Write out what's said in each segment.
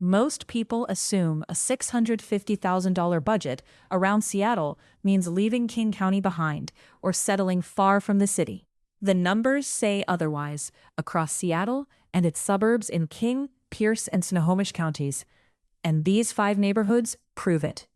Most people assume a $650,000 budget around Seattle means leaving King County behind or settling far from the city. The numbers say otherwise. Across Seattle and its suburbs in King, Pierce, and Snohomish counties, and these 5 neighborhoods prove it.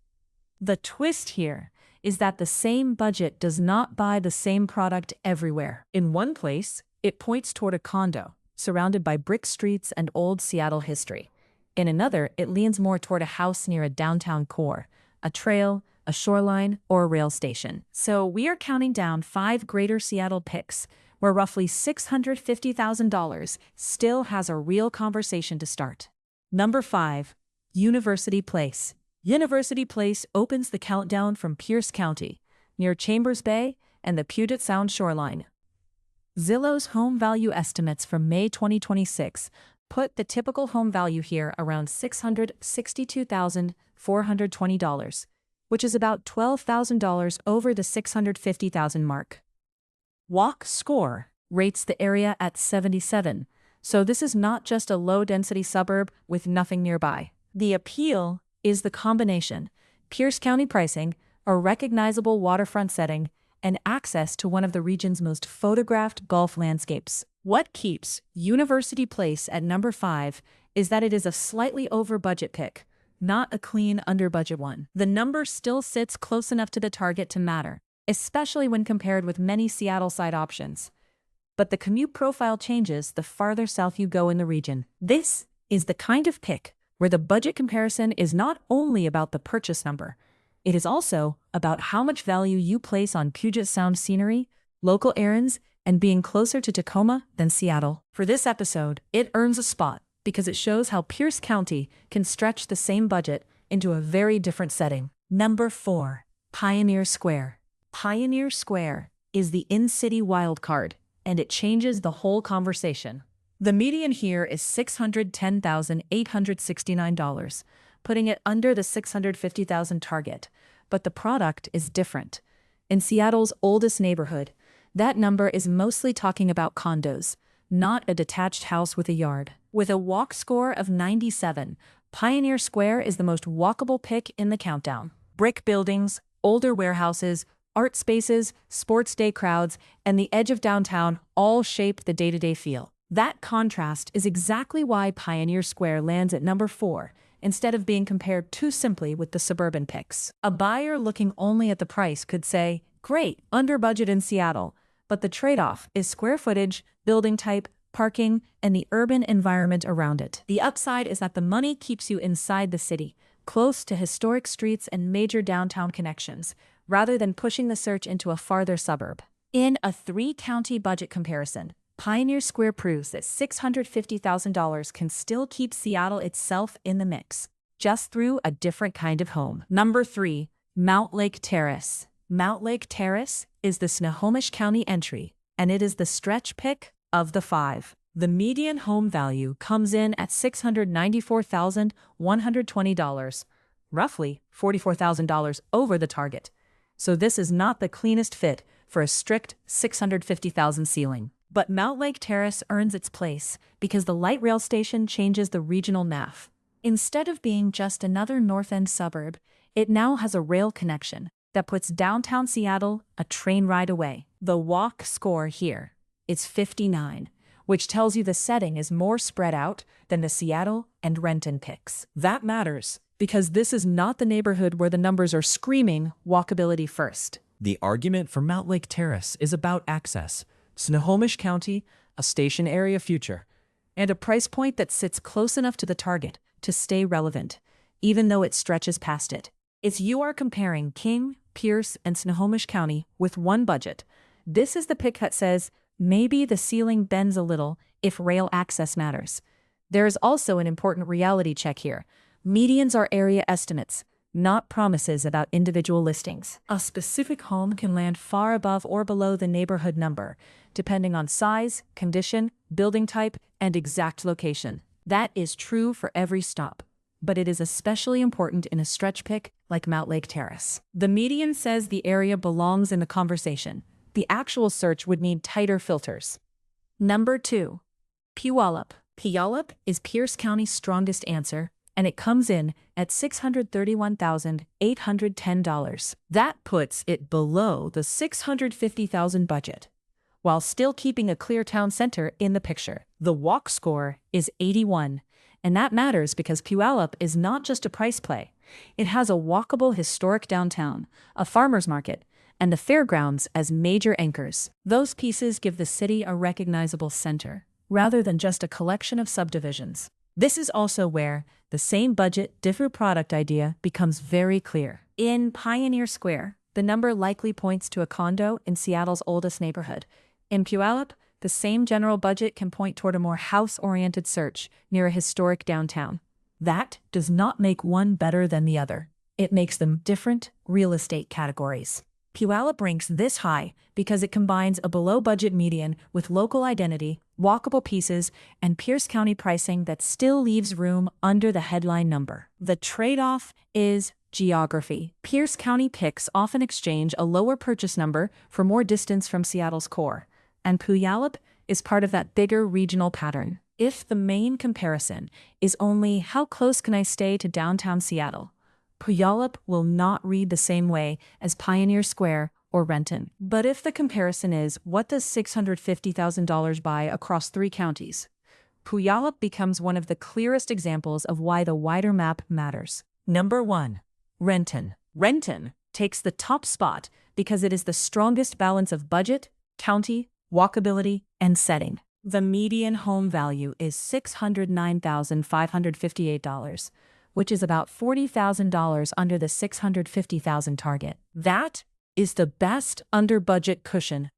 The twist here is that the same budget does not buy the same product everywhere. In one place, it points toward a condo, surrounded by brick streets and old Seattle history. In another, it leans more toward a house near a downtown core, a trail, a shoreline, or a rail station. So we are counting down 5 greater Seattle picks, where roughly $650,000 still has a real conversation to start. Number 5. University Place. University Place opens the countdown from Pierce County, near Chambers Bay and the Puget Sound shoreline. Zillow's home value estimates from May 2026 put the typical home value here around $662,420, which is about $12,000 over the $650,000 mark. Walk Score rates the area at 77, so this is not just a low-density suburb with nothing nearby. The appeal is the combination: Pierce County pricing, a recognizable waterfront setting, and access to one of the region's most photographed golf landscapes. What keeps University Place at number 5 is that it is a slightly over-budget pick, not a clean under-budget one. The number still sits close enough to the target to matter, especially when compared with many Seattle side options. But the commute profile changes the farther south you go in the region. This is the kind of pick where the budget comparison is not only about the purchase number, it is also about how much value you place on Puget Sound scenery, local errands, and being closer to Tacoma than Seattle. For this episode, it earns a spot because it shows how Pierce County can stretch the same budget into a very different setting. Number 4. Pioneer Square. Pioneer Square is the in-city wildcard, and it changes the whole conversation. The median here is $610,869, putting it under the $650,000 target, but the product is different. In Seattle's oldest neighborhood, that number is mostly talking about condos, not a detached house with a yard. With a walk score of 97, Pioneer Square is the most walkable pick in the countdown. Brick buildings, older warehouses, art spaces, sports day crowds, and the edge of downtown all shape the day-to-day feel. That contrast is exactly why Pioneer Square lands at number 4, instead of being compared too simply with the suburban picks. A buyer looking only at the price could say, great, under budget in Seattle, but the trade-off is square footage, building type, parking, and the urban environment around it. The upside is that the money keeps you inside the city, close to historic streets and major downtown connections, rather than pushing the search into a farther suburb. In a 3-county budget comparison, Pioneer Square proves that $650,000 can still keep Seattle itself in the mix, just through a different kind of home. Number 3. Mountlake Terrace. Mountlake Terrace is the Snohomish County entry, and it is the stretch pick of the 5. The median home value comes in at $694,120, roughly $44,000 over the target. So this is not the cleanest fit for a strict $650,000 ceiling. But Mountlake Terrace earns its place because the light rail station changes the regional map. Instead of being just another North End suburb, it now has a rail connection that puts downtown Seattle a train ride away. The walk score here is 59, which tells you the setting is more spread out than the Seattle and Renton picks. That matters because this is not the neighborhood where the numbers are screaming walkability first. The argument for Mountlake Terrace is about access. Snohomish County, a station area future, and a price point that sits close enough to the target to stay relevant, even though it stretches past it. If you are comparing King, Pierce, and Snohomish County with one budget, this is the pick that says maybe the ceiling bends a little if rail access matters. There is also an important reality check here. Medians are area estimates, not promises about individual listings. A specific home can land far above or below the neighborhood number, depending on size, condition, building type, and exact location. That is true for every stop, but it is especially important in a stretch pick like Mountlake Terrace. The median says the area belongs in the conversation. The actual search would need tighter filters. Number 2. Puyallup. Puyallup is Pierce County's strongest answer, and it comes in at $631,810. That puts it below the $650,000 budget, while still keeping a clear town center in the picture. The walk score is 81, and that matters because Puyallup is not just a price play. It has a walkable historic downtown, a farmer's market, and the fairgrounds as major anchors. Those pieces give the city a recognizable center, rather than just a collection of subdivisions. This is also where the same budget, different product idea becomes very clear. In Pioneer Square, the number likely points to a condo in Seattle's oldest neighborhood. In Puyallup, the same general budget can point toward a more house-oriented search near a historic downtown. That does not make one better than the other. It makes them different real estate categories. Puyallup ranks this high because it combines a below-budget median with local identity, walkable pieces, and Pierce County pricing that still leaves room under the headline number. The trade-off is geography. Pierce County picks often exchange a lower purchase number for more distance from Seattle's core, and Puyallup is part of that bigger regional pattern. If the main comparison is only how close can I stay to downtown Seattle, Puyallup will not read the same way as Pioneer Square or Renton. But if the comparison is what does $650,000 buy across 3 counties, Puyallup becomes one of the clearest examples of why the wider map matters. Number 1. Renton. Renton takes the top spot because it is the strongest balance of budget, county, walkability, and setting. The median home value is $609,558, which is about $40,000 under the $650,000 target. That is the best under-budget cushion.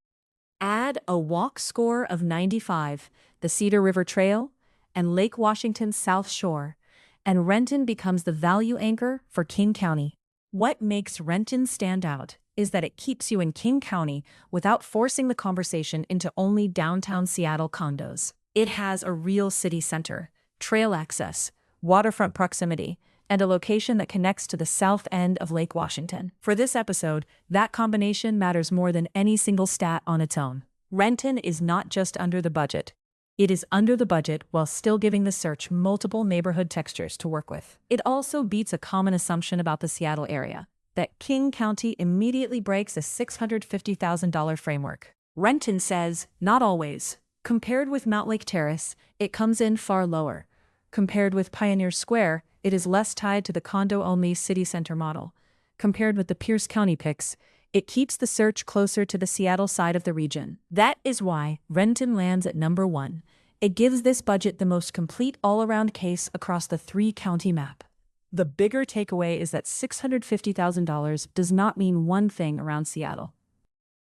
Add a walk score of 95, the Cedar River Trail, and Lake Washington's South Shore, and Renton becomes the value anchor for King County. What makes Renton stand out is that it keeps you in King County without forcing the conversation into only downtown Seattle condos. It has a real city center, trail access, waterfront proximity, and a location that connects to the south end of Lake Washington. For this episode, that combination matters more than any single stat on its own. Renton is not just under the budget. It is under the budget while still giving the search multiple neighborhood textures to work with. It also beats a common assumption about the Seattle area, that King County immediately breaks a $650,000 framework. Renton says, not always. Compared with Mountlake Terrace, it comes in far lower. Compared with Pioneer Square, it is less tied to the condo-only city center model. Compared with the Pierce County picks, it keeps the search closer to the Seattle side of the region. That is why Renton lands at number 1. It gives this budget the most complete all-around case across the 3-county map. The bigger takeaway is that $650,000 does not mean one thing around Seattle.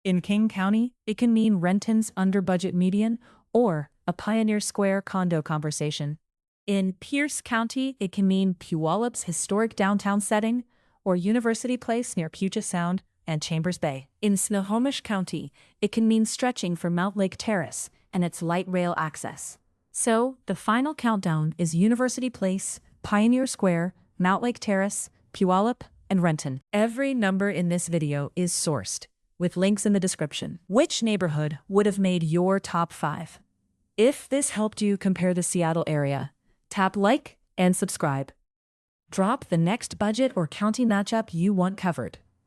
In King County, it can mean Renton's under-budget median or a Pioneer Square condo conversation. In Pierce County, it can mean Puyallup's historic downtown setting or University Place near Puget Sound and Chambers Bay. In Snohomish County, it can mean stretching for Mountlake Terrace and its light rail access. So, the final countdown is University Place, Pioneer Square, Mountlake Terrace, Puyallup, and Renton. Every number in this video is sourced, with links in the description. Which neighborhood would have made your top 5? If this helped you compare the Seattle area, tap like and subscribe. Drop the next budget or county matchup you want covered.